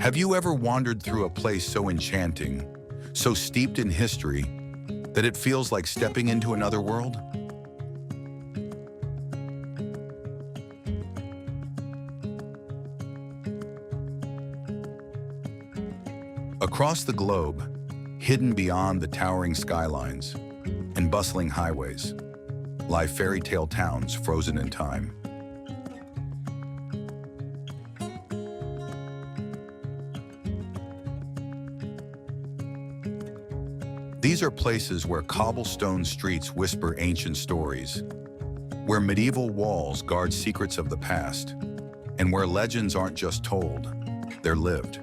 Have you ever wandered through a place so enchanting, so steeped in history, that it feels like stepping into another world? Across the globe, hidden beyond the towering skylines and bustling highways, lie fairy-tale towns frozen in time. These are places where cobblestone streets whisper ancient stories, where medieval walls guard secrets of the past, and where legends aren't just told, they're lived.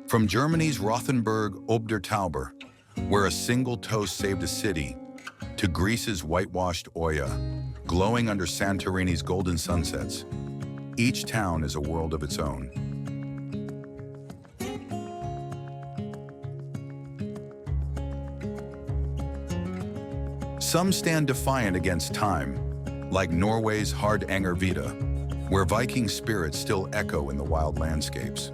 From Germany's Rothenburg ob der Tauber, where a single toast saved a city, to Greece's whitewashed Oya, glowing under Santorini's golden sunsets, each town is a world of its own. Some stand defiant against time, like Norway's Hardangervidda, where Viking spirits still echo in the wild landscapes.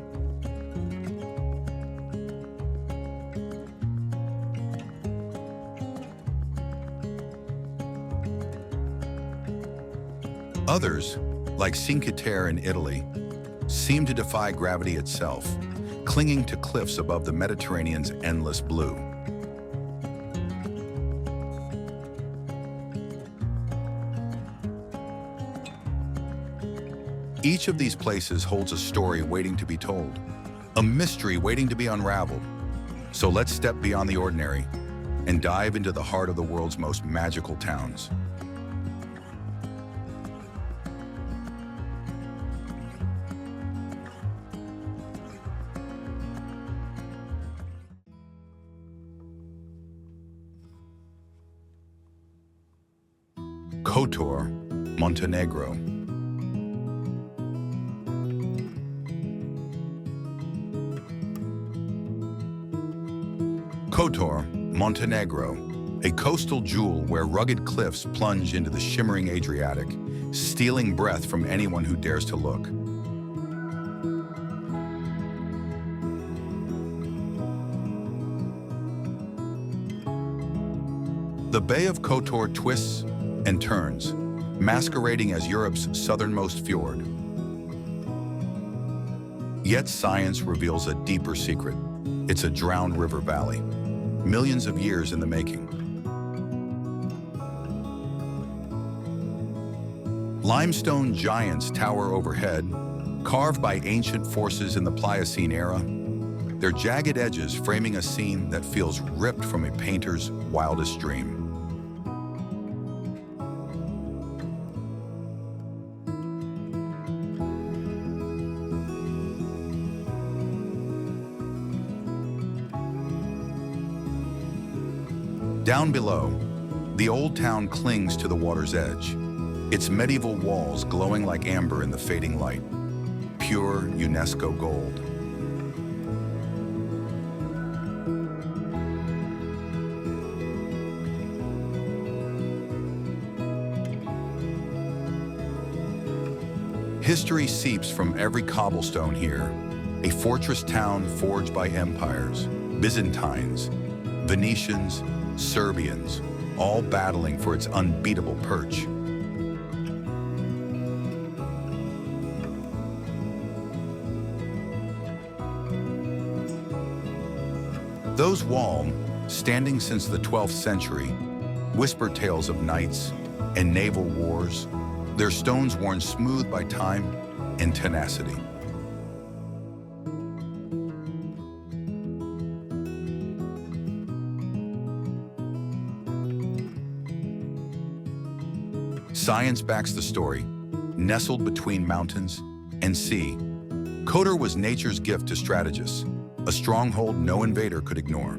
Others, like Cinque Terre in Italy, seem to defy gravity itself, clinging to cliffs above the Mediterranean's endless blue. Each of these places holds a story waiting to be told, a mystery waiting to be unraveled. So let's step beyond the ordinary and dive into the heart of the world's most magical towns. Kotor, Montenegro. Kotor, Montenegro, a coastal jewel where rugged cliffs plunge into the shimmering Adriatic, stealing breath from anyone who dares to look. The Bay of Kotor twists and turns, masquerading as Europe's southernmost fjord. Yet science reveals a deeper secret. It's a drowned river valley, millions of years in the making. Limestone giants tower overhead, carved by ancient forces in the Pliocene era, their jagged edges framing a scene that feels ripped from a painter's wildest dream. Down below, the old town clings to the water's edge, its medieval walls glowing like amber in the fading light, pure UNESCO gold. History seeps from every cobblestone here, a fortress town forged by empires, Byzantines, Venetians, Serbians, all battling for its unbeatable perch. Those walls, standing since the 12th century, whisper tales of knights and naval wars, their stones worn smooth by time and tenacity. Science backs the story. Nestled between mountains and sea, Kotor was nature's gift to strategists, a stronghold no invader could ignore.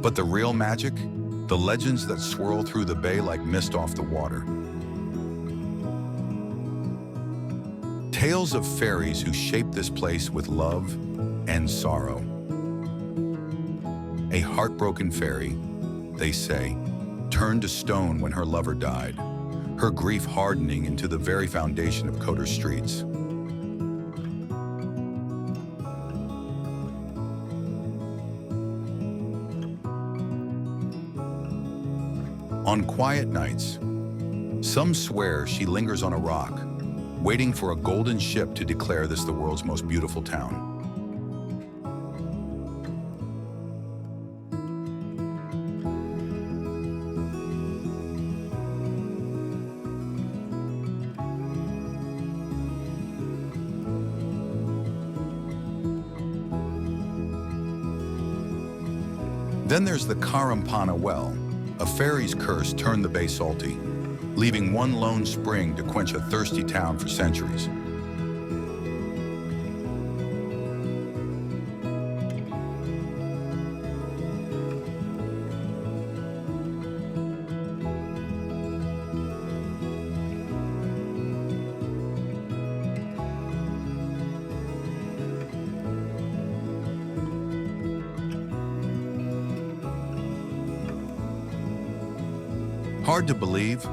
But the real magic? The legends that swirl through the bay like mist off the water. Tales of fairies who shaped this place with love and sorrow. A heartbroken fairy, they say, turned to stone when her lover died, her grief hardening into the very foundation of Cotter streets. On quiet nights, some swear she lingers on a rock, waiting for a golden ship to declare this the world's most beautiful town. Then there's the Karampana well. A fairy's curse turned the bay salty, leaving one lone spring to quench a thirsty town for centuries. Hard to believe,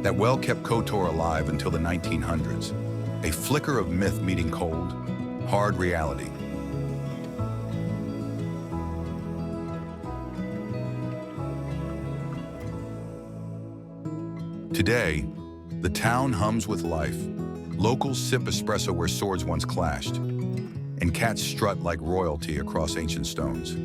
that well kept KOTOR alive until the 1900s, a flicker of myth meeting cold, hard reality. Today, the town hums with life. Locals sip espresso where swords once clashed, and cats strut like royalty across ancient stones.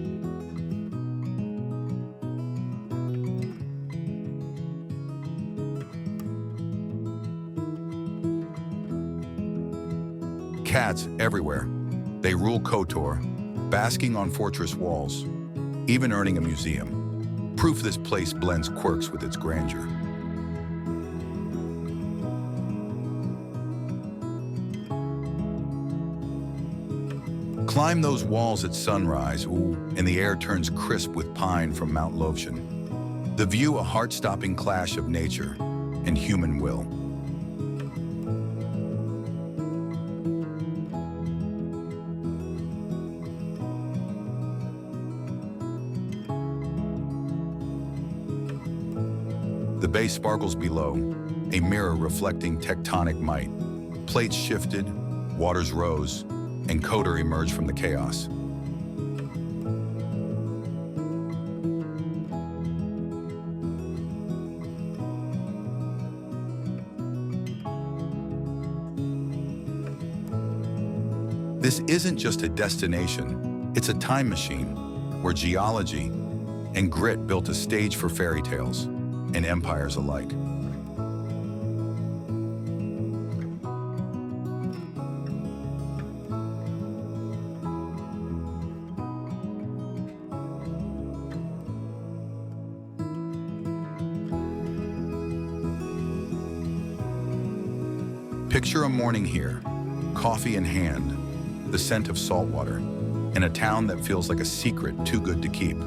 Cats everywhere. They rule KOTOR, basking on fortress walls, even earning a museum. Proof this place blends quirks with its grandeur. Climb those walls at sunrise, ooh, and the air turns crisp with pine from Mount Lovchen. The view a heart-stopping clash of nature and human will. The bay sparkles below, a mirror reflecting tectonic might. Plates shifted, waters rose, and KOTOR emerged from the chaos. This isn't just a destination, it's a time machine where geology and grit built a stage for fairy tales and empires alike. Picture a morning here, coffee in hand, the scent of salt water, and a town that feels like a secret too good to keep.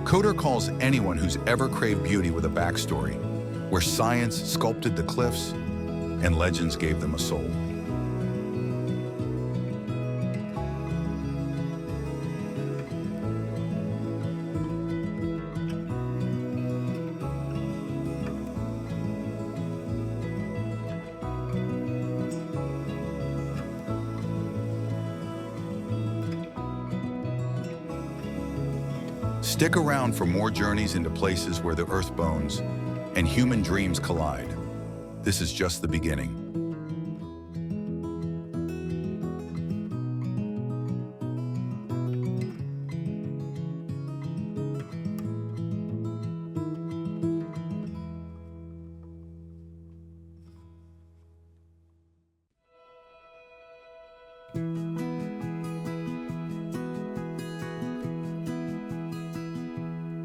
KOTOR calls anyone who's ever craved beauty with a backstory, where science sculpted the cliffs and legends gave them a soul. Stick around for more journeys into places where the earth bones and human dreams collide. This is just the beginning.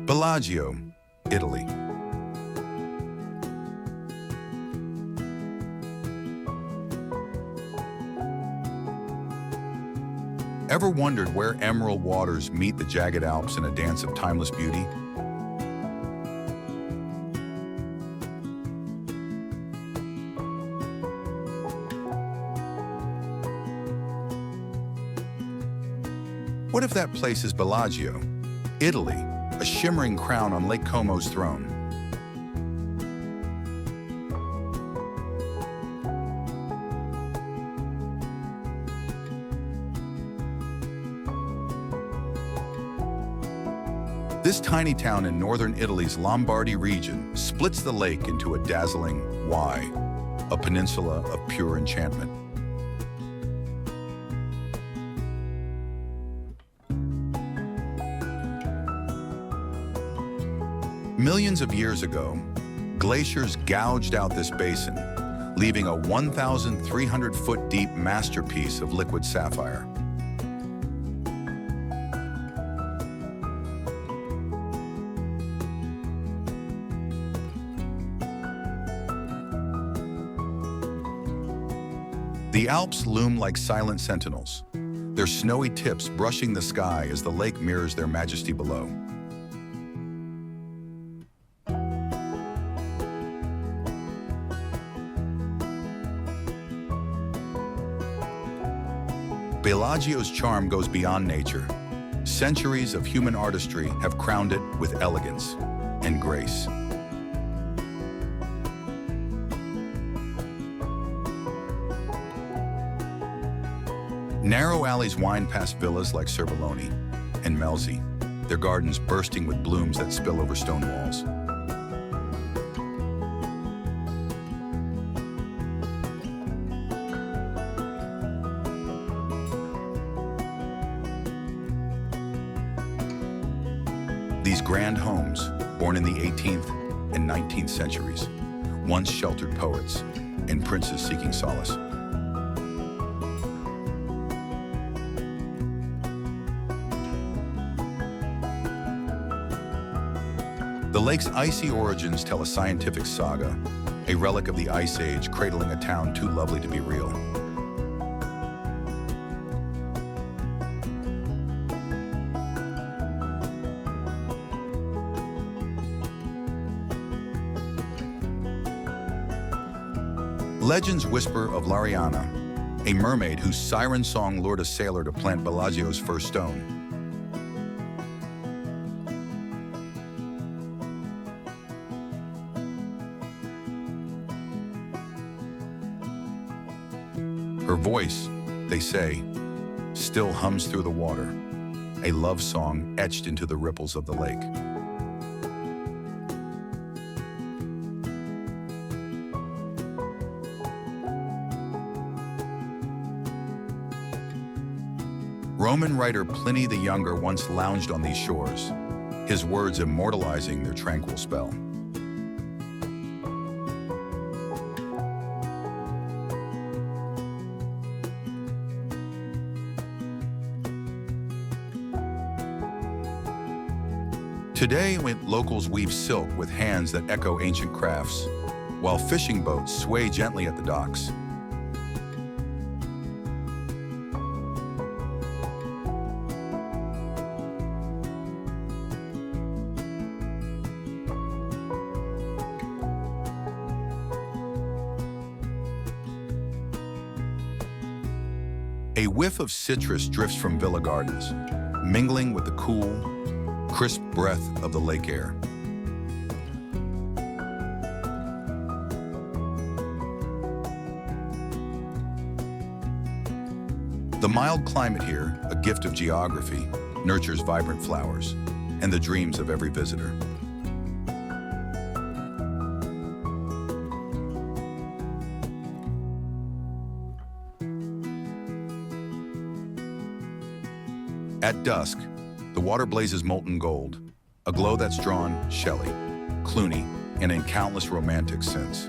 Bellagio, Italy. Ever wondered where emerald waters meet the jagged Alps in a dance of timeless beauty? What if that place is Bellagio, Italy, a shimmering crown on Lake Como's throne? This tiny town in northern Italy's Lombardy region splits the lake into a dazzling Y, a peninsula of pure enchantment. Millions of years ago, glaciers gouged out this basin, leaving a 1,300-foot deep masterpiece of liquid sapphire. The Alps loom like silent sentinels, their snowy tips brushing the sky as the lake mirrors their majesty below. Bellagio's charm goes beyond nature. Centuries of human artistry have crowned it with elegance and grace. Narrow alleys wind past villas like Cervelloni and Melzi, their gardens bursting with blooms that spill over stone walls. These grand homes, born in the 18th and 19th centuries, once sheltered poets and princes seeking solace. The lake's icy origins tell a scientific saga, a relic of the Ice Age cradling a town too lovely to be real. Legends whisper of Lariana, a mermaid whose siren song lured a sailor to plant Bellagio's first stone. Her voice, they say, still hums through the water, a love song etched into the ripples of the lake. Roman writer Pliny the Younger once lounged on these shores, his words immortalizing their tranquil spell. Today, locals weave silk with hands that echo ancient crafts, while fishing boats sway gently at the docks. A whiff of citrus drifts from villa gardens, mingling with the cool, crisp breath of the lake air. The mild climate here, a gift of geography, nurtures vibrant flowers and the dreams of every visitor. At dusk, the water blazes molten gold, a glow that's drawn Shelley, Clooney, and in countless romantic since.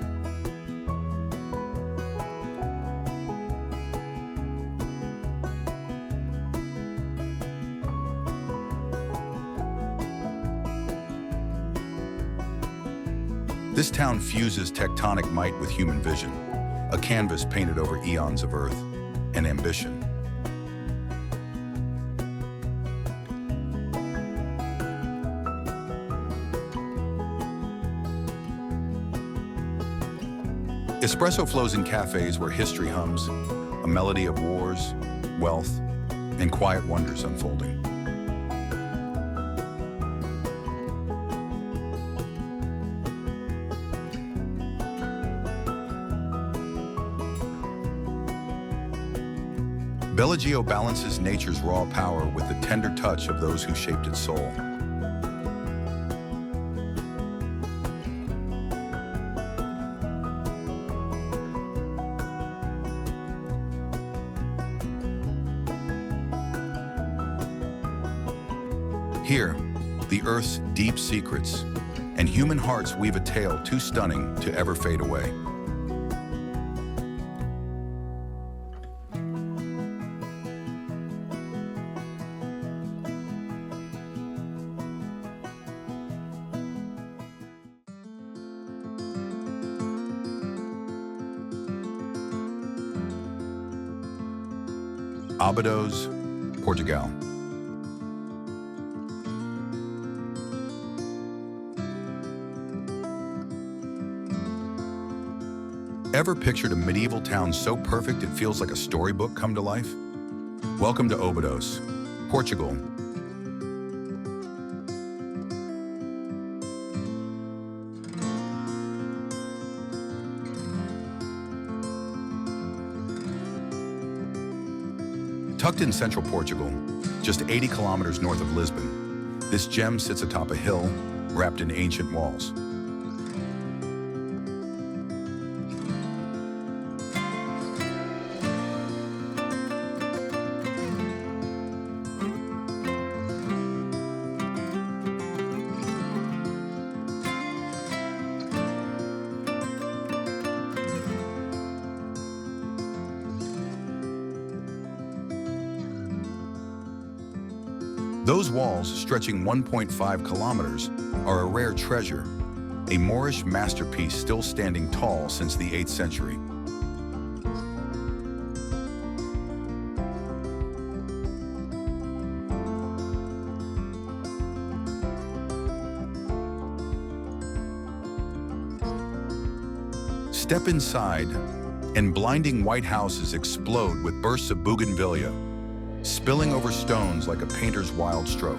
This town fuses tectonic might with human vision, a canvas painted over eons of earth and ambition. Espresso flows in cafes where history hums, a melody of wars, wealth, and quiet wonders unfolding. Bellagio balances nature's raw power with the tender touch of those who shaped its soul. Here, the Earth's deep secrets and human hearts weave a tale too stunning to ever fade away. Abados, Portugal. Ever pictured a medieval town so perfect it feels like a storybook come to life? Welcome to Abados, Portugal. Tucked in central Portugal, just 80 kilometers north of Lisbon, this gem sits atop a hill wrapped in ancient walls. Those walls, stretching 1.5 kilometers, are a rare treasure, a Moorish masterpiece still standing tall since the 8th century. Step inside, and blinding white houses explode with bursts of bougainvillea, spilling over stones like a painter's wild stroke.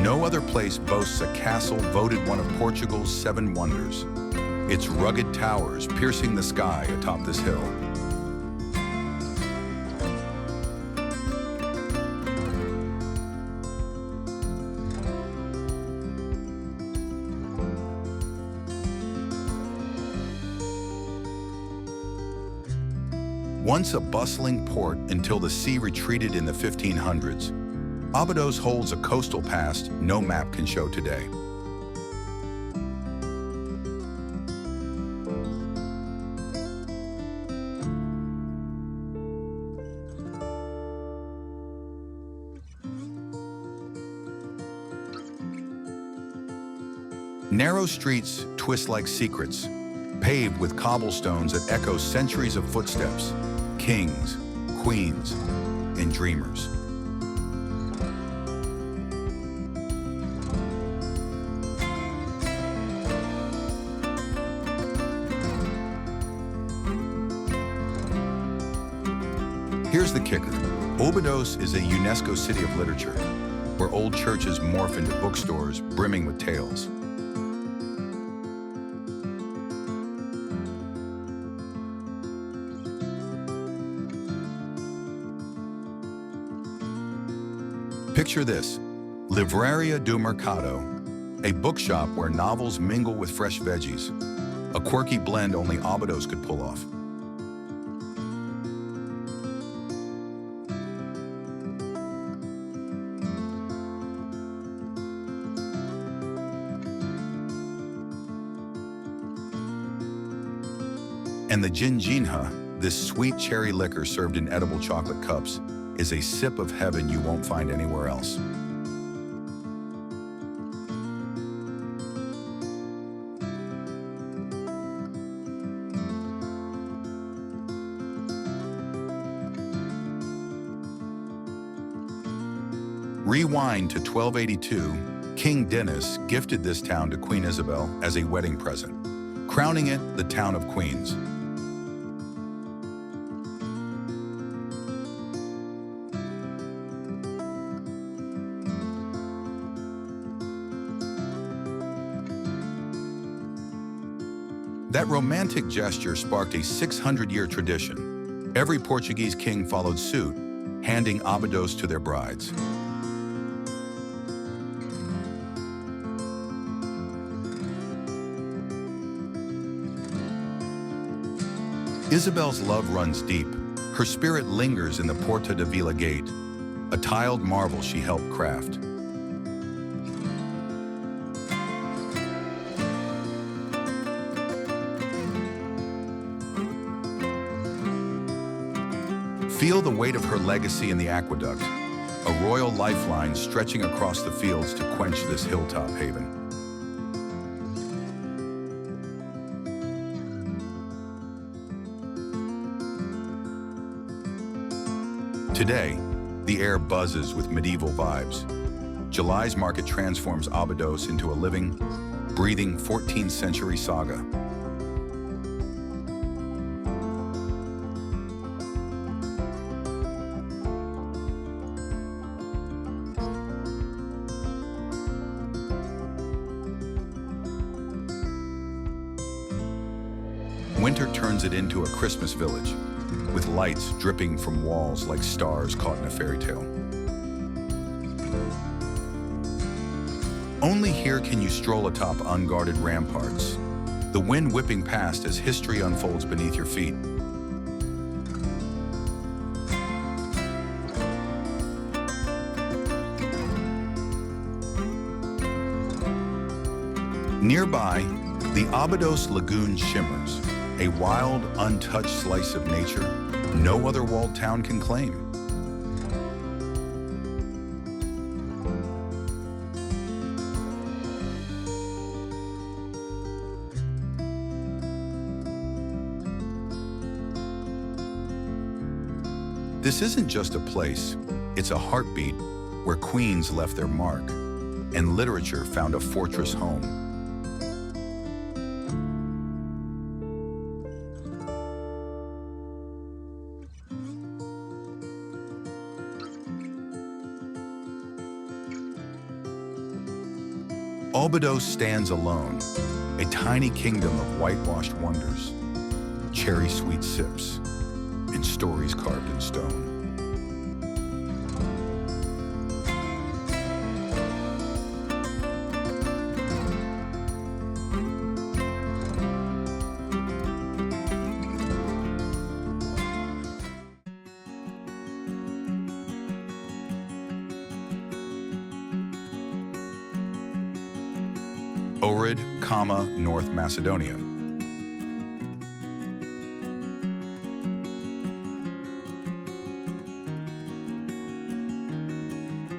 No other place boasts a castle voted one of Portugal's 7 wonders, its rugged towers piercing the sky atop this hill. Once a bustling port until the sea retreated in the 1500s, Abados holds a coastal past no map can show today. Narrow streets twist like secrets, paved with cobblestones that echo centuries of footsteps, kings, queens, and dreamers. Here's the kicker. Abados is a UNESCO City of Literature, where old churches morph into bookstores brimming with tales. Picture this, Livraria do Mercado, a bookshop where novels mingle with fresh veggies, a quirky blend only Abados could pull off. And the ginginha, this sweet cherry liquor served in edible chocolate cups, is a sip of heaven you won't find anywhere else. Rewind to 1282, King Dennis gifted this town to Queen Isabel as a wedding present, crowning it the town of Queens. That romantic gesture sparked a 600-year tradition. Every Portuguese king followed suit, handing abados to their brides. Isabel's love runs deep. Her spirit lingers in the Porta de Vila gate, a tiled marvel she helped craft. Feel the weight of her legacy in the aqueduct, a royal lifeline stretching across the fields to quench this hilltop haven. Today, the air buzzes with medieval vibes. July's market transforms Abados into a living, breathing 14th century saga. Winter turns it into a Christmas village, with lights dripping from walls like stars caught in a fairy tale. Only here can you stroll atop unguarded ramparts, the wind whipping past as history unfolds beneath your feet. Nearby, the Abados Lagoon shimmers, a wild, untouched slice of nature no other walled town can claim. This isn't just a place, it's a heartbeat where queens left their mark and literature found a fortress home. Abados stands alone, a tiny kingdom of whitewashed wonders, cherry-sweet sips, and stories carved in stone. Ohrid, North Macedonia.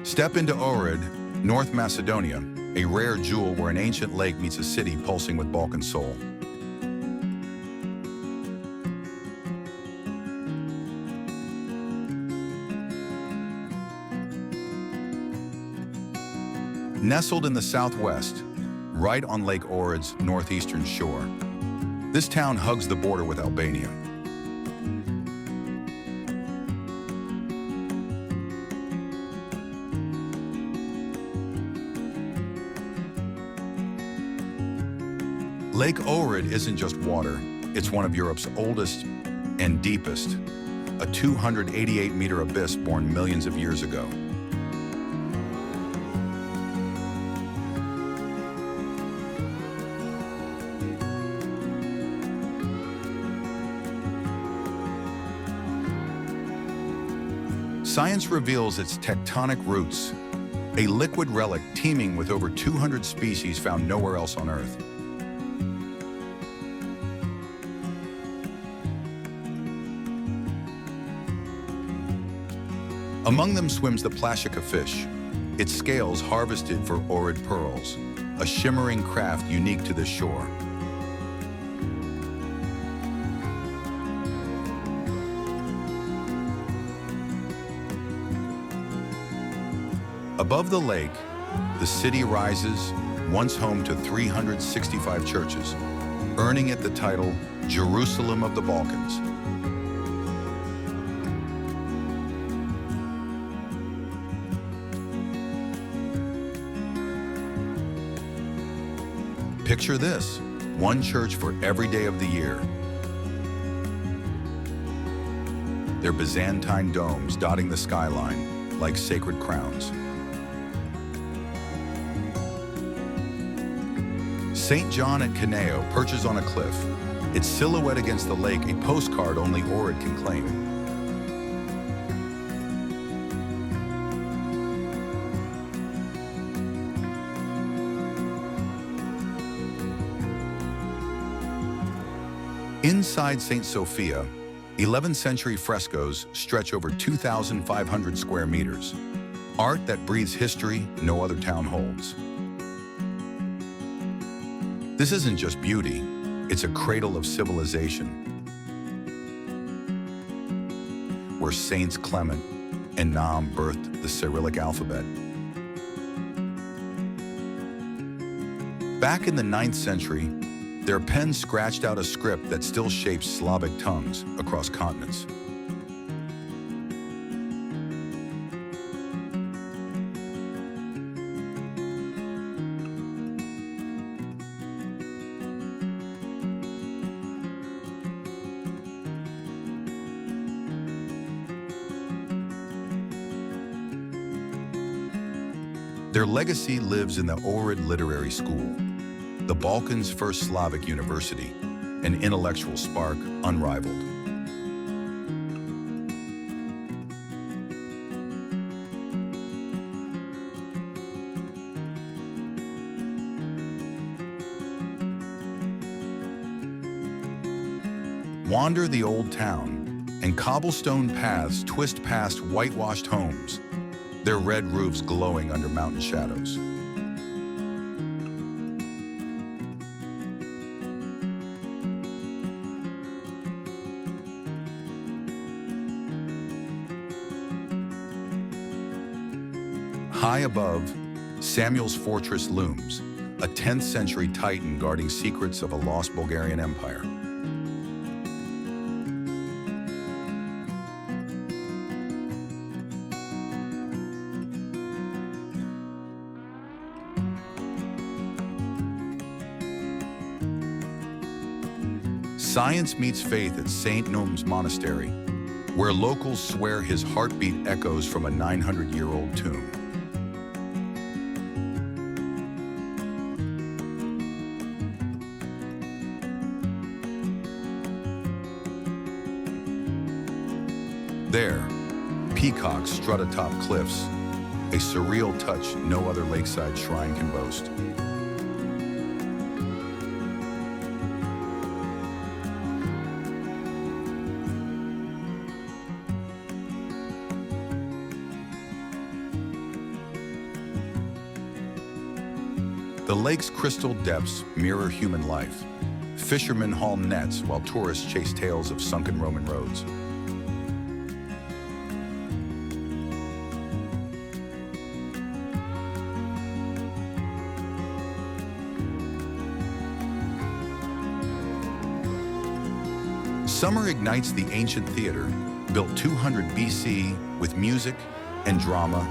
Step into Ohrid, North Macedonia, a rare jewel where an ancient lake meets a city pulsing with Balkan soul. Nestled in the southwest, right on Lake Ohrid's northeastern shore, this town hugs the border with Albania. Lake Ohrid isn't just water, it's one of Europe's oldest and deepest, a 288-meter abyss born millions of years ago. Science reveals its tectonic roots, a liquid relic teeming with over 200 species found nowhere else on Earth. Among them swims the placica fish, its scales harvested for orid pearls, a shimmering craft unique to this shore. Above the lake, the city rises, once home to 365 churches, earning it the title Jerusalem of the Balkans. Picture this, one church for every day of the year. Their Byzantine domes dotting the skyline like sacred crowns. St. John at Caneo perches on a cliff, its silhouette against the lake a postcard only Ohrid can claim. Inside St. Sophia, 11th century frescoes stretch over 2,500 square meters, art that breathes history no other town holds. This isn't just beauty, it's a cradle of civilization, where Saints Clement and Nam birthed the Cyrillic alphabet. Back in the 9th century, their pens scratched out a script that still shapes Slavic tongues across continents. Their legacy lives in the Ohrid Literary School, the Balkans' first Slavic university, an intellectual spark unrivaled. Wander the old town, and cobblestone paths twist past whitewashed homes, their red roofs glowing under mountain shadows. High above, Samuel's fortress looms, a 10th century titan guarding secrets of a lost Bulgarian empire. Science meets faith at St. Noam's Monastery, where locals swear his heartbeat echoes from a 900-year-old tomb. There, peacocks strut atop cliffs, a surreal touch no other lakeside shrine can boast. The lake's crystal depths mirror human life. Fishermen haul nets while tourists chase tales of sunken Roman roads. Summer ignites the ancient theater, built 200 BC with music and drama,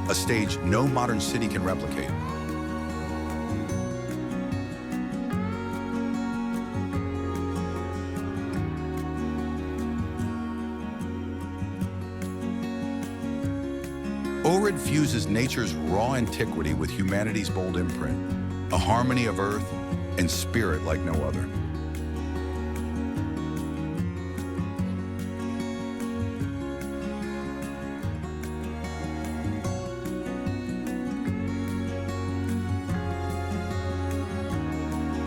a stage no modern city can replicate. Ohrid fuses nature's raw antiquity with humanity's bold imprint, a harmony of earth and spirit like no other.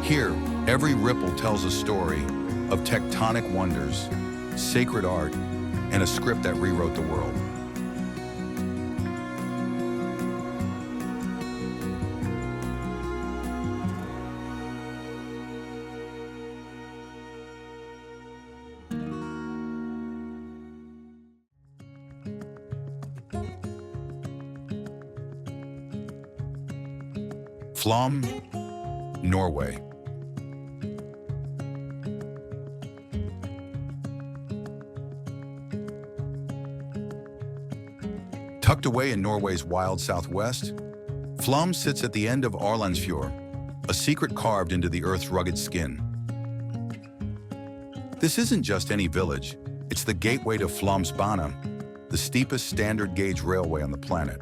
Here, every ripple tells a story of tectonic wonders, sacred art, and a script that rewrote the world. Flom, Norway. Tucked away in Norway's wild southwest, Flom sits at the end of Arlandsfjord, a secret carved into the Earth's rugged skin. This isn't just any village, it's the gateway to Flåmsbana, the steepest standard gauge railway on the planet.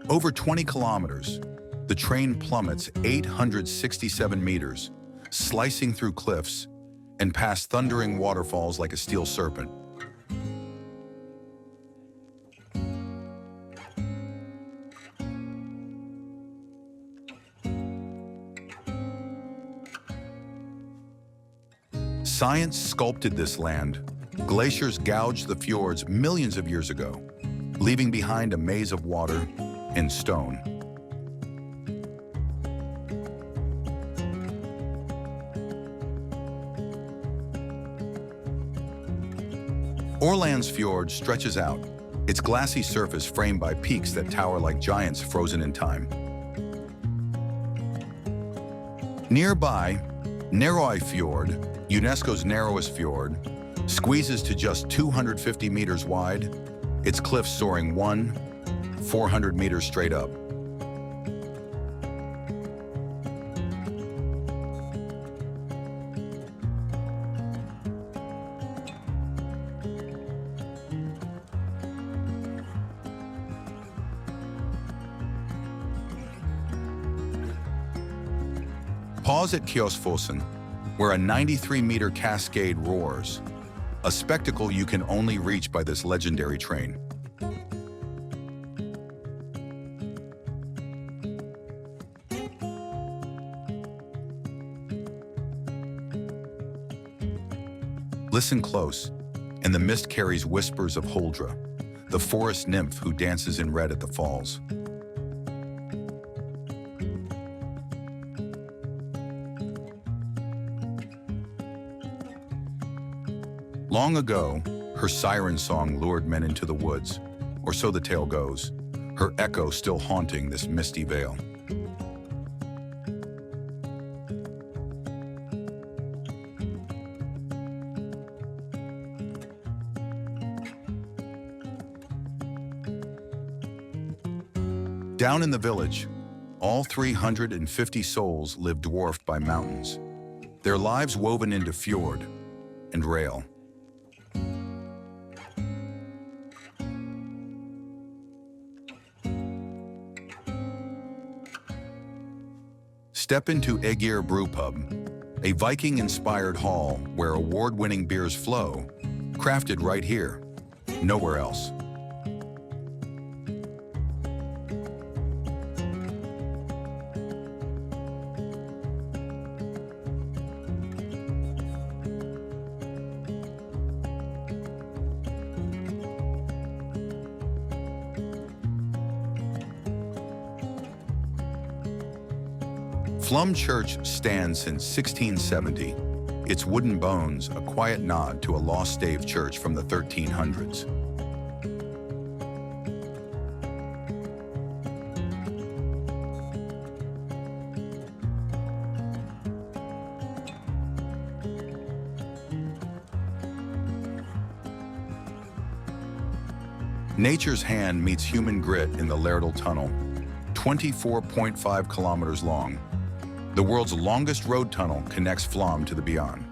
Over 20 kilometers, the train plummets 867 meters, slicing through cliffs and past thundering waterfalls like a steel serpent. Science sculpted this land. Glaciers gouged the fjords millions of years ago, leaving behind a maze of water and stone. Arlandsfjord stretches out, its glassy surface framed by peaks that tower like giants frozen in time. Nearby, Nærøyfjord, UNESCO's narrowest fjord, squeezes to just 250 meters wide, its cliffs soaring 400 meters straight up. Pause at Kjosfossen, where a 93-meter cascade roars, a spectacle you can only reach by this legendary train. Listen close, and the mist carries whispers of Huldra, the forest nymph who dances in red at the falls. Long ago, her siren song lured men into the woods, or so the tale goes, her echo still haunting this misty vale. Down in the village, all 350 souls live dwarfed by mountains, their lives woven into fjord and rail. Step into Ægir Brewpub, a Viking-inspired hall where award-winning beers flow, crafted right here, nowhere else. Flom Church stands since 1670, its wooden bones a quiet nod to a lost stave church from the 1300s. Nature's hand meets human grit in the Lærdal Tunnel, 24.5 kilometers long. The world's longest road tunnel connects Flom to the beyond.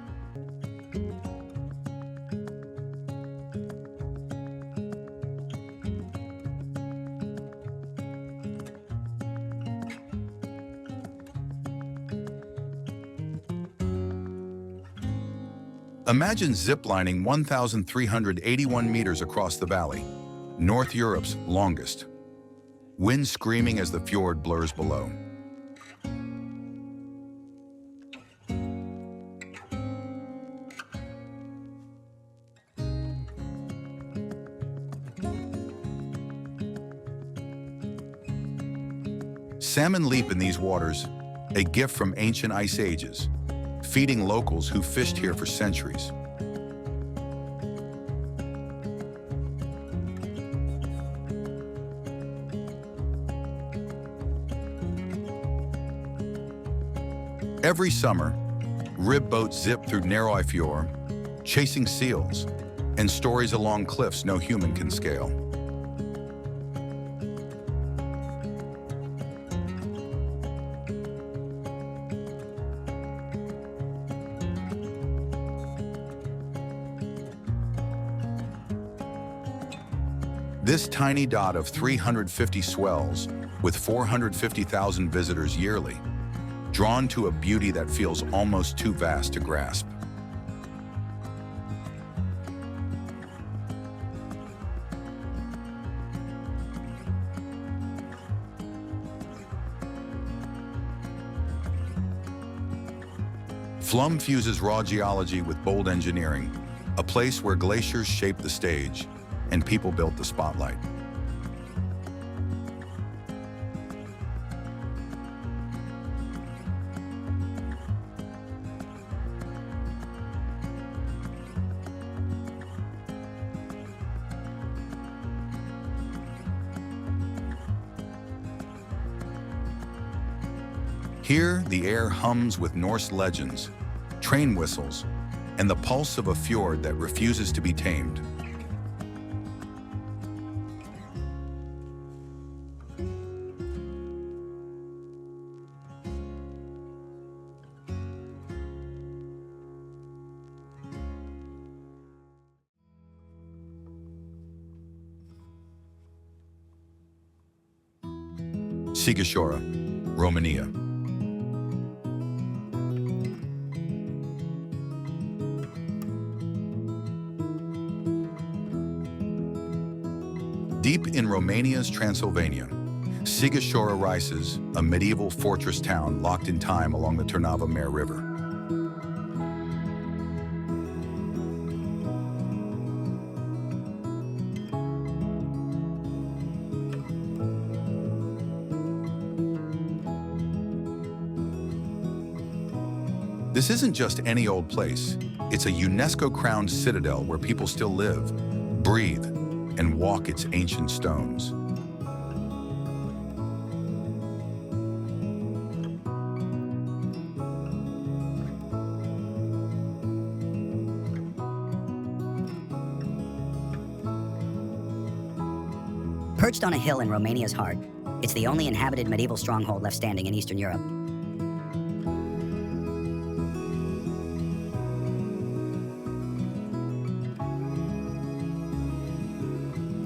Imagine ziplining 1,381 meters across the valley, North Europe's longest. Wind screaming as the fjord blurs below. Salmon leap in these waters, a gift from ancient ice ages, feeding locals who fished here for centuries. Every summer, rib boats zip through narrow fjord, chasing seals, and stories along cliffs no human can scale. This tiny dot of 350 swells, with 450,000 visitors yearly, drawn to a beauty that feels almost too vast to grasp. Flum fuses raw geology with bold engineering, a place where glaciers shaped the stage and people built the spotlight. Here, the air hums with Norse legends, train whistles, and the pulse of a fjord that refuses to be tamed. Sigashora, Romania. Deep in Romania's Transylvania, Sigashora rises, a medieval fortress town locked in time along the Târnava Mare River. This isn't just any old place. It's a UNESCO-crowned citadel where people still live, breathe, and walk its ancient stones. Perched on a hill in Romania's heart, it's the only inhabited medieval stronghold left standing in Eastern Europe.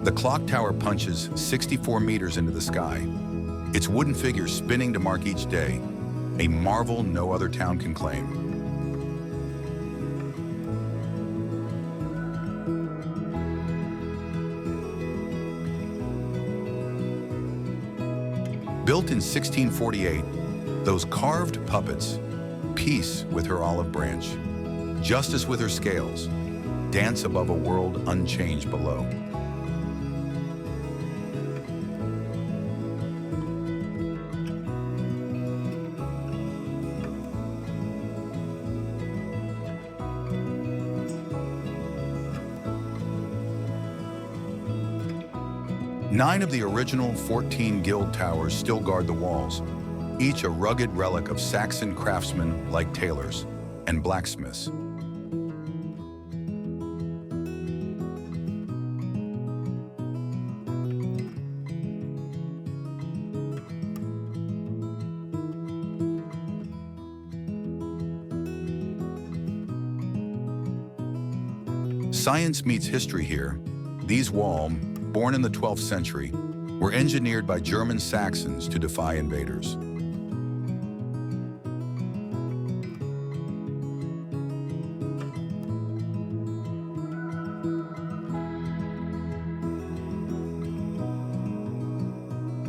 The clock tower punches 64 meters into the sky, its wooden figures spinning to mark each day, a marvel no other town can claim. Built in 1648, those carved puppets, peace with her olive branch, justice with her scales, dance above a world unchanged below. Nine of the original 14 guild towers still guard the walls, each a rugged relic of Saxon craftsmen like tailors and blacksmiths. Science meets history here. These walls, born in the 12th century, were engineered by German Saxons to defy invaders.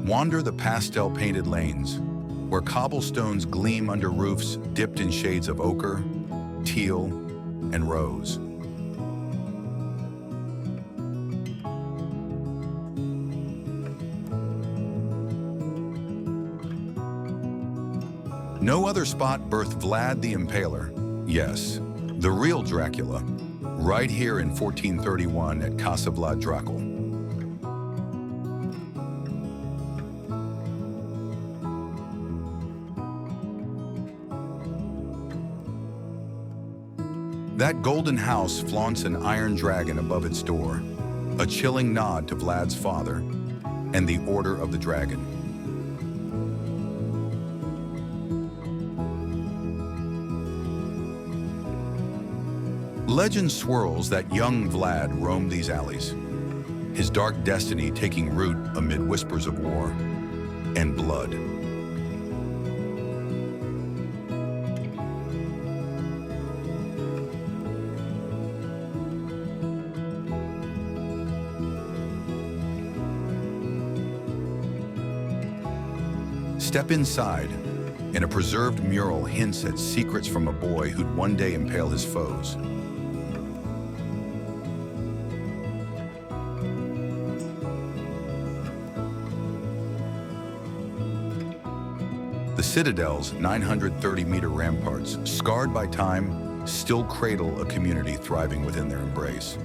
Wander the pastel-painted lanes, where cobblestones gleam under roofs dipped in shades of ochre, teal, and rose. No other spot birthed Vlad the Impaler, Yes, the real Dracula, right here in 1431 at Casa Vlad Dracul. That golden house flaunts an iron dragon above its door, a chilling nod to Vlad's father and the Order of the Dragon. Legend swirls that young Vlad roamed these alleys, his dark destiny taking root amid whispers of war and blood. Step inside, and a preserved mural hints at secrets from a boy who'd one day impale his foes. The Citadel's 930-meter ramparts, scarred by time, still cradle a community thriving within their embrace.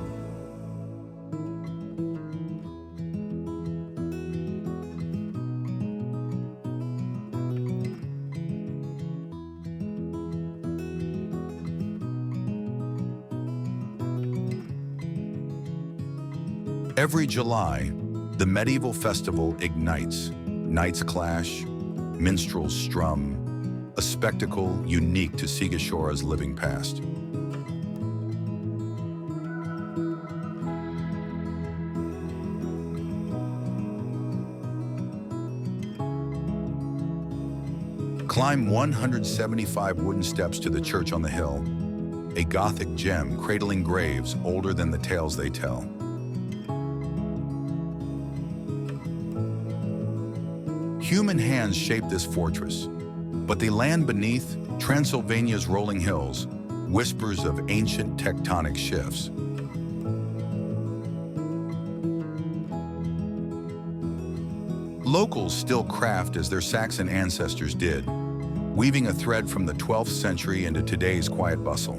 Every July, the medieval festival ignites. Knights clash, minstrels strum, a spectacle unique to Sigashora's living past. Climb 175 wooden steps to the church on the hill, a Gothic gem cradling graves older than the tales they tell. Human hands shaped this fortress, but the land beneath, Transylvania's rolling hills, whispers of ancient tectonic shifts. Locals still craft as their Saxon ancestors did, weaving a thread from the 12th century into today's quiet bustle.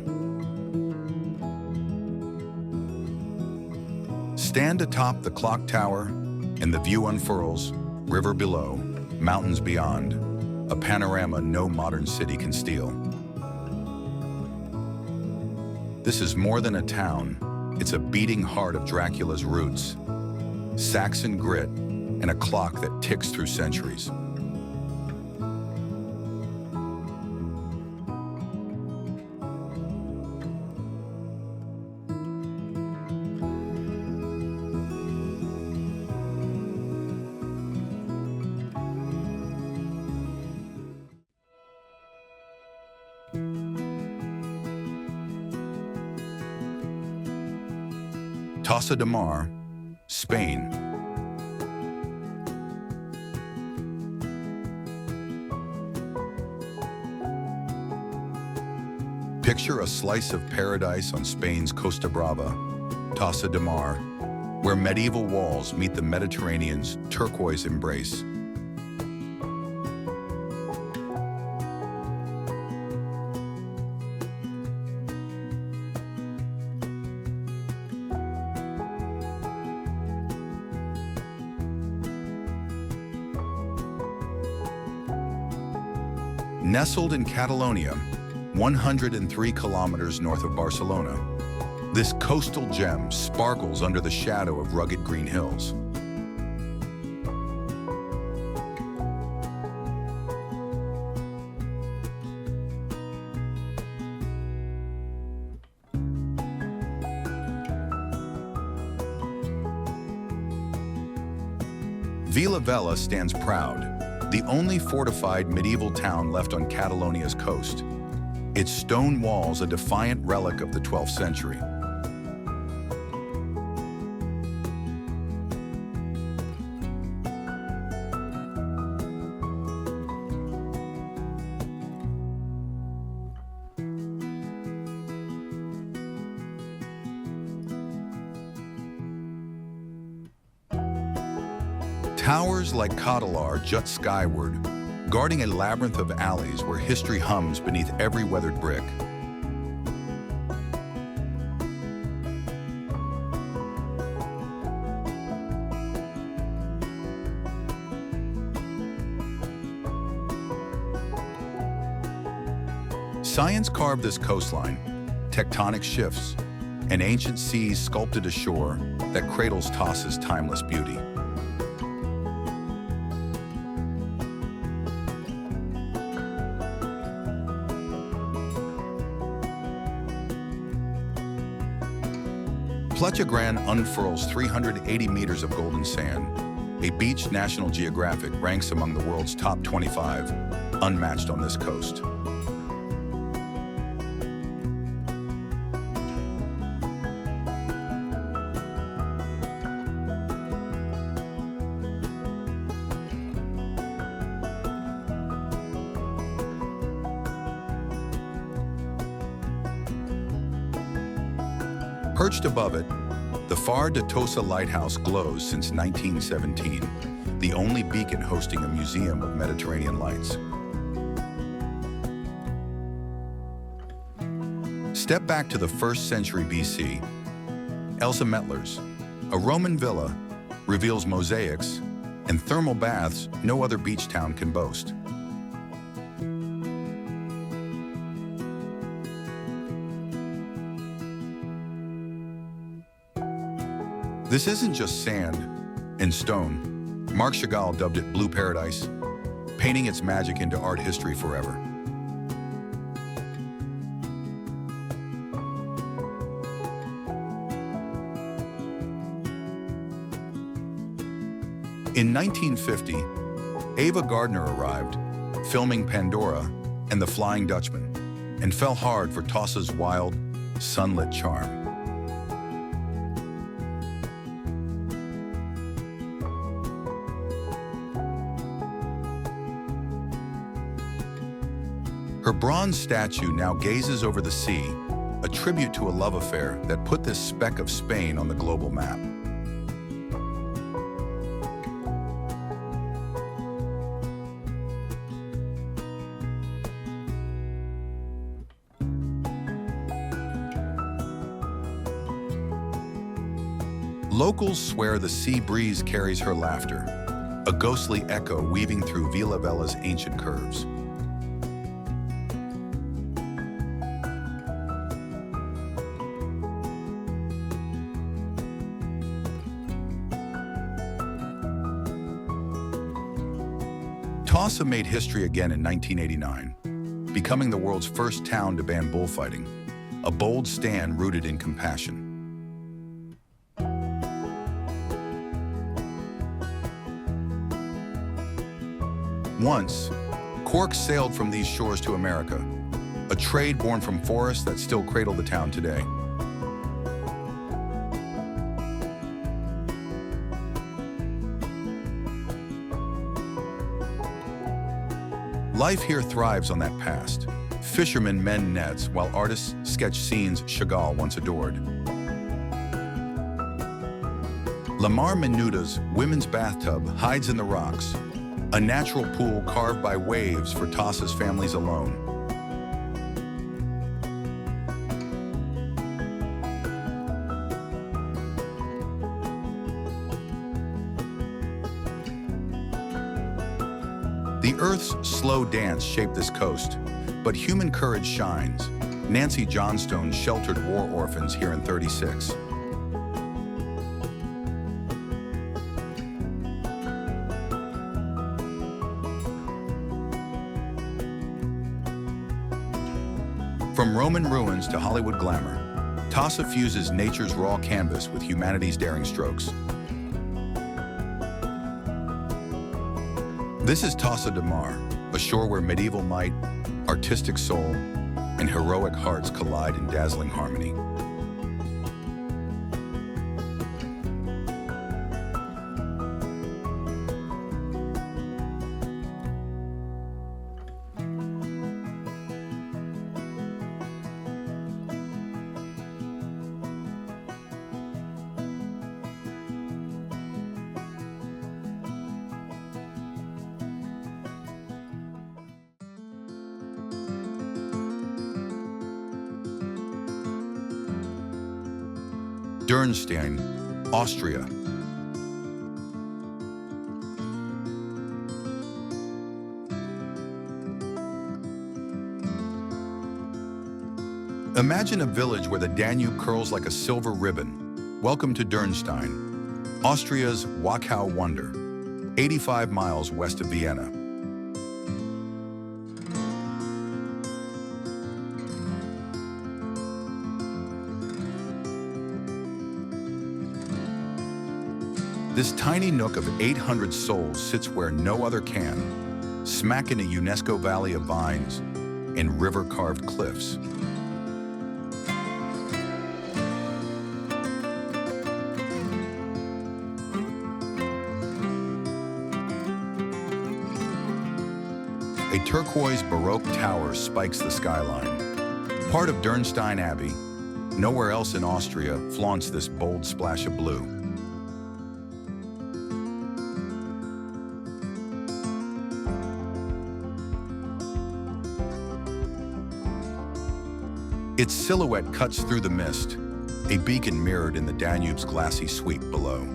Stand atop the clock tower, and the view unfurls, river below, mountains beyond, a panorama no modern city can steal. This is more than a town, it's a beating heart of Dracula's roots, Saxon grit, and a clock that ticks through centuries. Tossa de Mar, Spain. Picture a slice of paradise on Spain's Costa Brava, Tossa de Mar, where medieval walls meet the Mediterranean's turquoise embrace. Nestled in Catalonia, 103 kilometers north of Barcelona, this coastal gem sparkles under the shadow of rugged green hills. Vila Vella stands proud, the only fortified medieval town left on Catalonia's coast. Its stone walls a defiant relic of the 12th century. Towers like Cotillard jut skyward, guarding a labyrinth of alleys where history hums beneath every weathered brick. Science carved this coastline, tectonic shifts, and ancient seas sculpted a shore that cradles Tossa's timeless beauty. Playa Grande unfurls 380 meters of golden sand. A beach National Geographic ranks among the world's top 25, unmatched on this coast. Perched above it, the Far de Tossa lighthouse glows since 1917, the only beacon hosting a museum of Mediterranean lights. Step back to the 1st century BC. Elsa Mettler's, a Roman villa, reveals mosaics and thermal baths no other beach town can boast. This isn't just sand and stone. Marc Chagall dubbed it Blue Paradise, painting its magic into art history forever. In 1950, Ava Gardner arrived, filming Pandora and the Flying Dutchman, and fell hard for Tossa's wild, sunlit charm. Her bronze statue now gazes over the sea, a tribute to a love affair that put this speck of Spain on the global map. Locals swear the sea breeze carries her laughter, a ghostly echo weaving through Villa Vella's ancient curves. Tossa made history again in 1989, becoming the world's first town to ban bullfighting, a bold stand rooted in compassion. Once, corks sailed from these shores to America, a trade born from forests that still cradle the town today. Life here thrives on that past. Fishermen mend nets while artists sketch scenes Chagall once adored. La Mar Menuta's women's bathtub hides in the rocks, a natural pool carved by waves for Tossa's families alone. The Earth's slow dance shaped this coast, but human courage shines. Nancy Johnstone sheltered war orphans here in 36. From Roman ruins to Hollywood glamour, Tossa fuses nature's raw canvas with humanity's daring strokes. This is Tossa de Mar, a shore where medieval might, artistic soul, and heroic hearts collide in dazzling harmony. Dürnstein, Austria. Imagine a village where the Danube curls like a silver ribbon. Welcome to Dürnstein, Austria's Wachau wonder, 85 miles west of Vienna. This tiny nook of 800 souls sits where no other can, smack in a UNESCO valley of vines and river-carved cliffs. A turquoise Baroque tower spikes the skyline. Part of Dürnstein Abbey, nowhere else in Austria flaunts this bold splash of blue. Its silhouette cuts through the mist, a beacon mirrored in the Danube's glassy sweep below.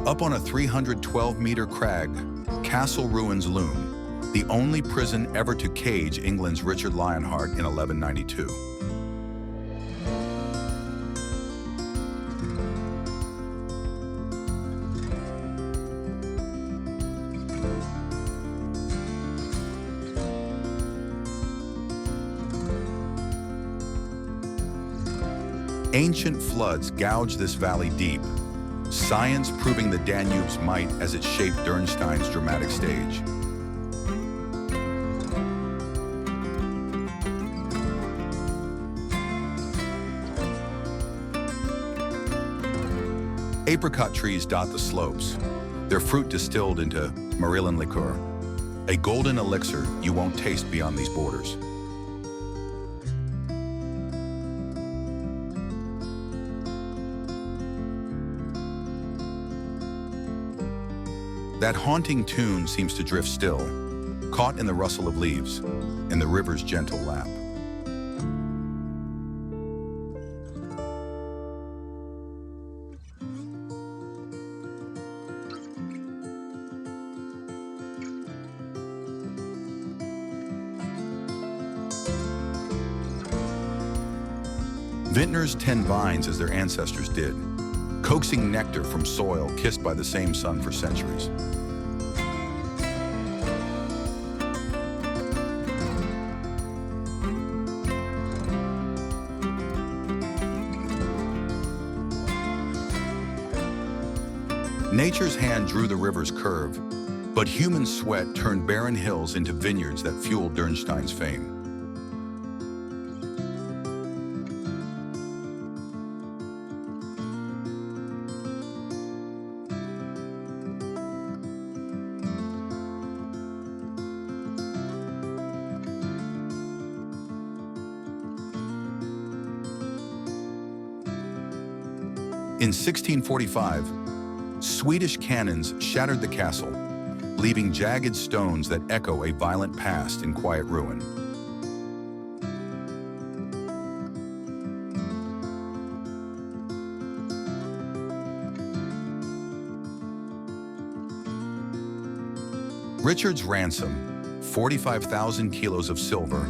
Up on a 312-meter crag, castle ruins loom, the only prison ever to cage England's Richard Lionheart in 1192. Ancient floods gouge this valley deep, science proving the Danube's might as it shaped Dürnstein's dramatic stage. Apricot trees dot the slopes, their fruit distilled into Marilyn liqueur, a golden elixir you won't taste beyond these borders. That haunting tune seems to drift still, caught in the rustle of leaves, in the river's gentle lap. Vintners tend vines as their ancestors did, coaxing nectar from soil kissed by the same sun for centuries. Nature's hand drew the river's curve, but human sweat turned barren hills into vineyards that fueled Dürnstein's fame. In 1645, Swedish cannons shattered the castle, leaving jagged stones that echo a violent past in quiet ruin. Richard's ransom, 45,000 kilos of silver,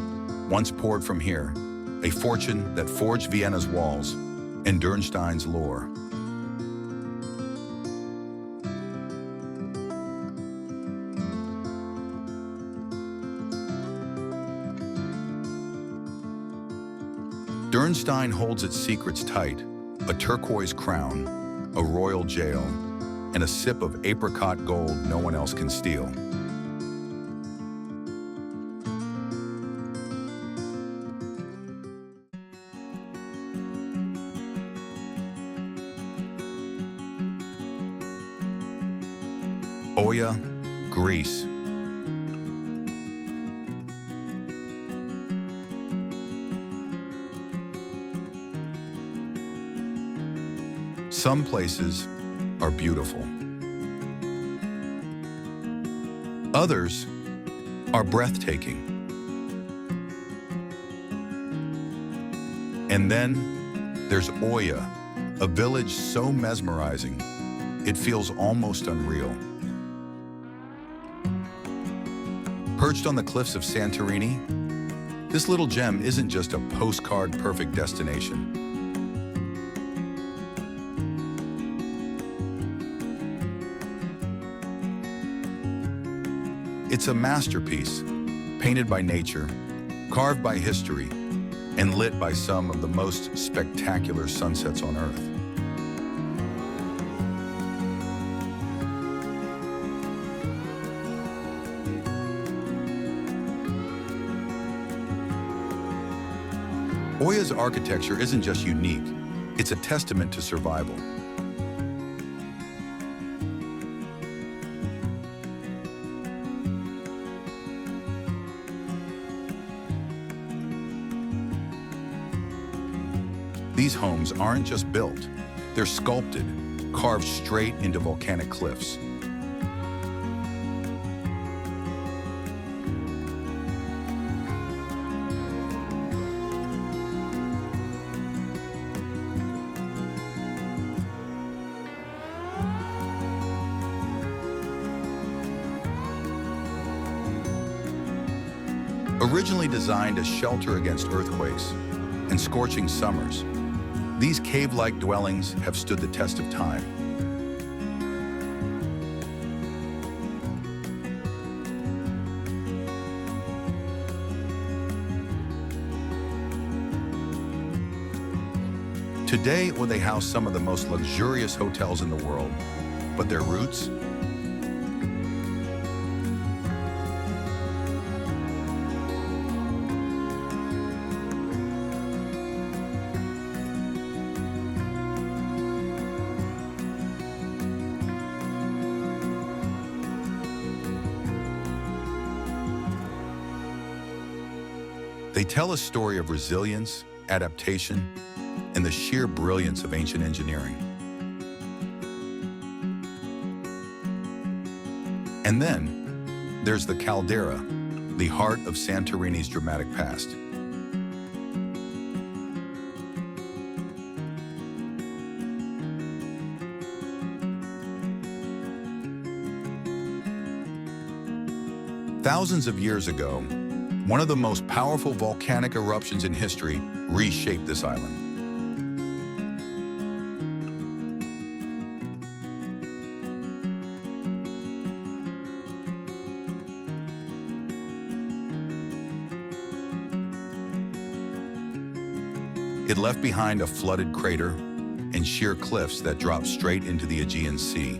once poured from here, a fortune that forged Vienna's walls and Dürnstein's lore. Dürnstein holds its secrets tight, a turquoise crown, a royal jail, and a sip of apricot gold no one else can steal. Oya, Greece. Some places are beautiful. Others are breathtaking. And then there's Oya, a village so mesmerizing, it feels almost unreal. Perched on the cliffs of Santorini, this little gem isn't just a postcard-perfect destination. It's a masterpiece, painted by nature, carved by history, and lit by some of the most spectacular sunsets on Earth. Oya's architecture isn't just unique, it's a testament to survival. These homes aren't just built, they're sculpted, carved straight into volcanic cliffs. Originally designed as shelter against earthquakes and scorching summers, these cave-like dwellings have stood the test of time. Today, they house some of the most luxurious hotels in the world, but their roots? They tell a story of resilience, adaptation, and the sheer brilliance of ancient engineering. And then, there's the caldera, the heart of Santorini's dramatic past. Thousands of years ago, one of the most powerful volcanic eruptions in history reshaped this island. It left behind a flooded crater and sheer cliffs that drop straight into the Aegean Sea.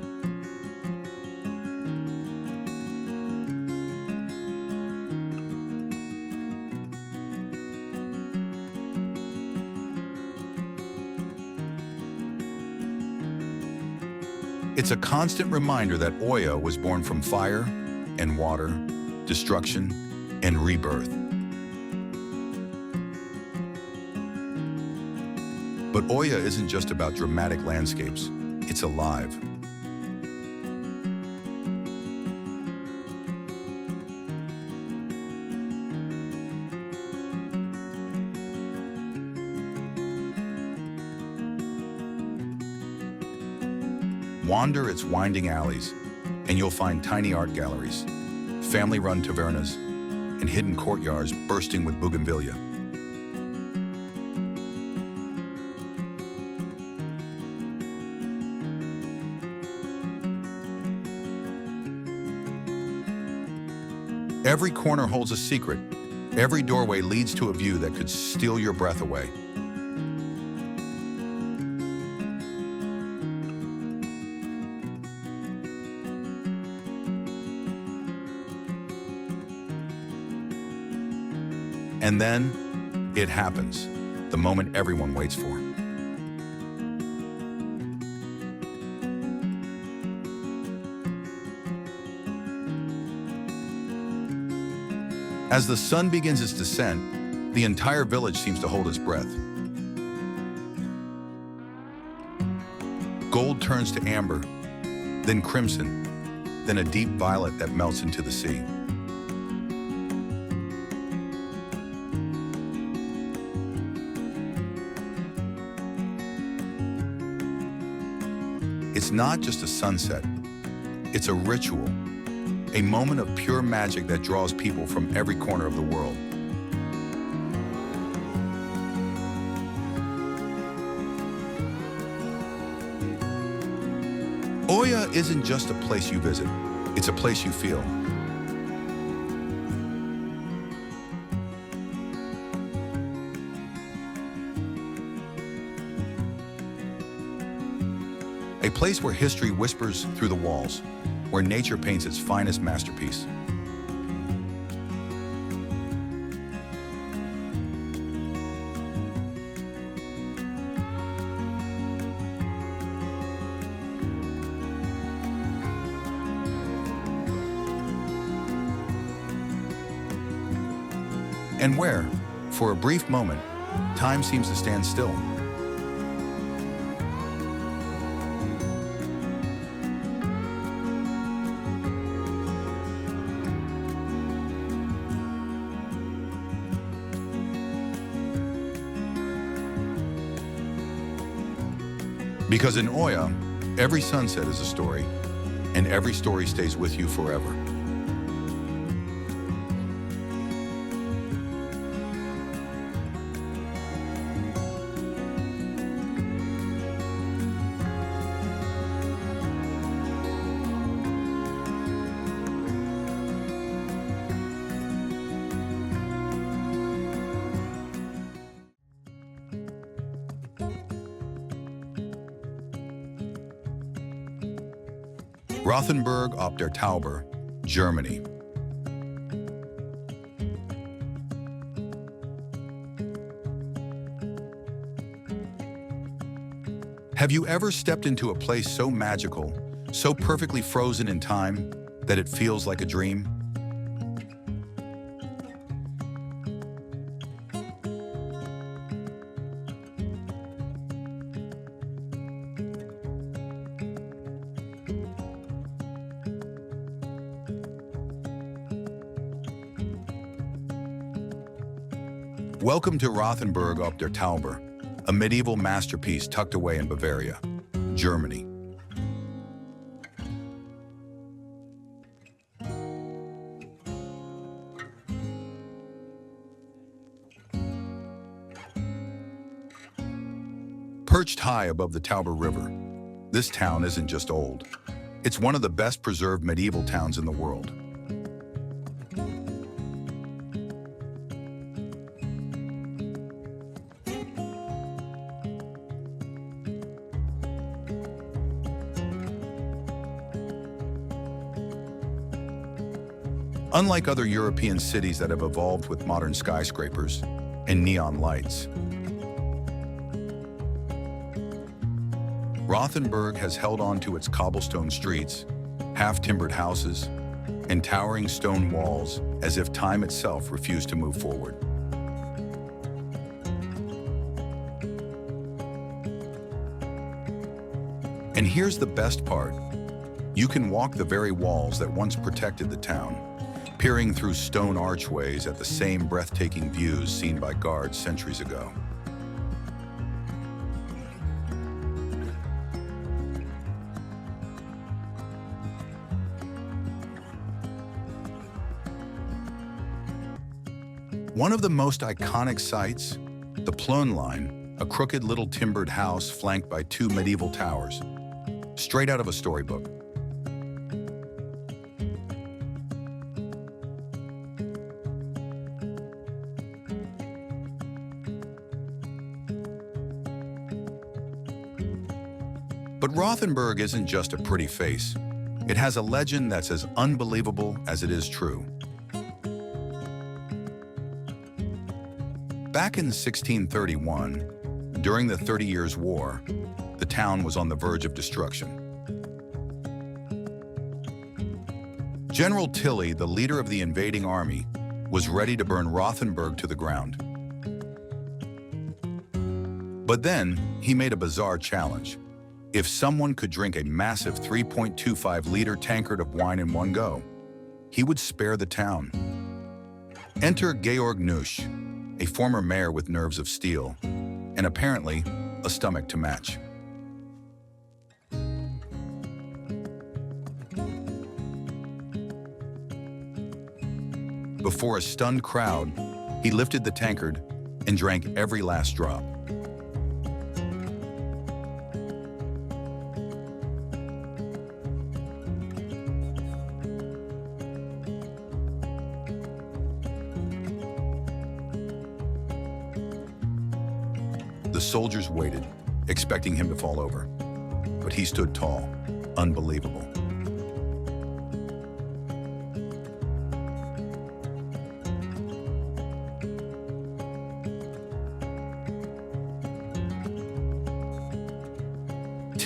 It's a constant reminder that Oya was born from fire and water, destruction and rebirth. But Oya isn't just about dramatic landscapes, it's alive. Wander its winding alleys, and you'll find tiny art galleries, family-run tavernas, and hidden courtyards bursting with bougainvillea. Every corner holds a secret. Every doorway leads to a view that could steal your breath away. And then, it happens, the moment everyone waits for. As the sun begins its descent, the entire village seems to hold its breath. Gold turns to amber, then crimson, then a deep violet that melts into the sea. It's not just a sunset, it's a ritual, a moment of pure magic that draws people from every corner of the world. Oya isn't just a place you visit, it's a place you feel. A place where history whispers through the walls, where nature paints its finest masterpiece. And where, for a brief moment, time seems to stand still. Because in Oya, every sunset is a story, and every story stays with you forever. Rothenburg ob der Tauber, Germany. Have you ever stepped into a place so magical, so perfectly frozen in time, that it feels like a dream? Welcome to Rothenburg ob der Tauber, a medieval masterpiece tucked away in Bavaria, Germany. Perched high above the Tauber River, this town isn't just old. It's one of the best preserved medieval towns in the world. Unlike other European cities that have evolved with modern skyscrapers and neon lights, Rothenburg has held on to its cobblestone streets, half-timbered houses, and towering stone walls as if time itself refused to move forward. And here's the best part. You can walk the very walls that once protected the town, peering through stone archways at the same breathtaking views seen by guards centuries ago. One of the most iconic sights, the Plön Line, a crooked little timbered house flanked by two medieval towers, straight out of a storybook. But Rothenburg isn't just a pretty face. It has a legend that's as unbelievable as it is true. Back in 1631, during the 30 Years' War, the town was on the verge of destruction. General Tilly, the leader of the invading army, was ready to burn Rothenburg to the ground. But then, he made a bizarre challenge. If someone could drink a massive 3.25-liter tankard of wine in one go, he would spare the town. Enter Georg Neusch, a former mayor with nerves of steel, and apparently a stomach to match. Before a stunned crowd, he lifted the tankard and drank every last drop. The soldiers waited, expecting him to fall over. But he stood tall, unbelievable.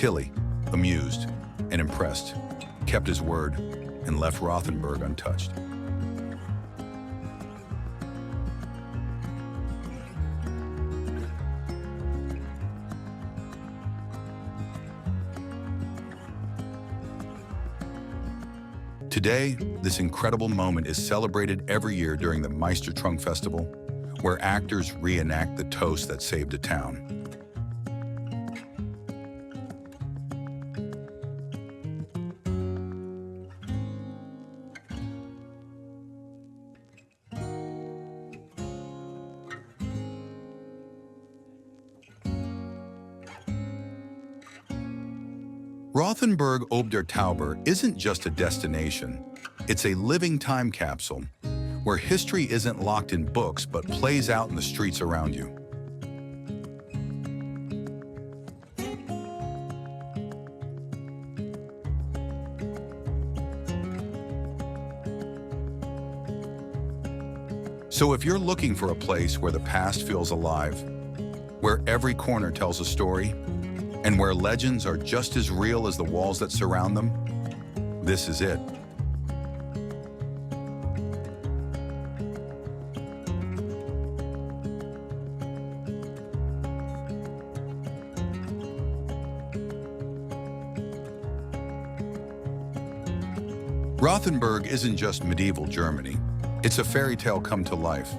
Tilly, amused and impressed, kept his word and left Rothenburg untouched. Today, this incredible moment is celebrated every year during the Meistertrunk Festival, where actors reenact the toast that saved a town. Rothenburg ob der Tauber isn't just a destination, it's a living time capsule where history isn't locked in books but plays out in the streets around you. So if you're looking for a place where the past feels alive, where every corner tells a story, and where legends are just as real as the walls that surround them, this is it. Rothenburg isn't just medieval Germany. It's a fairy tale come to life.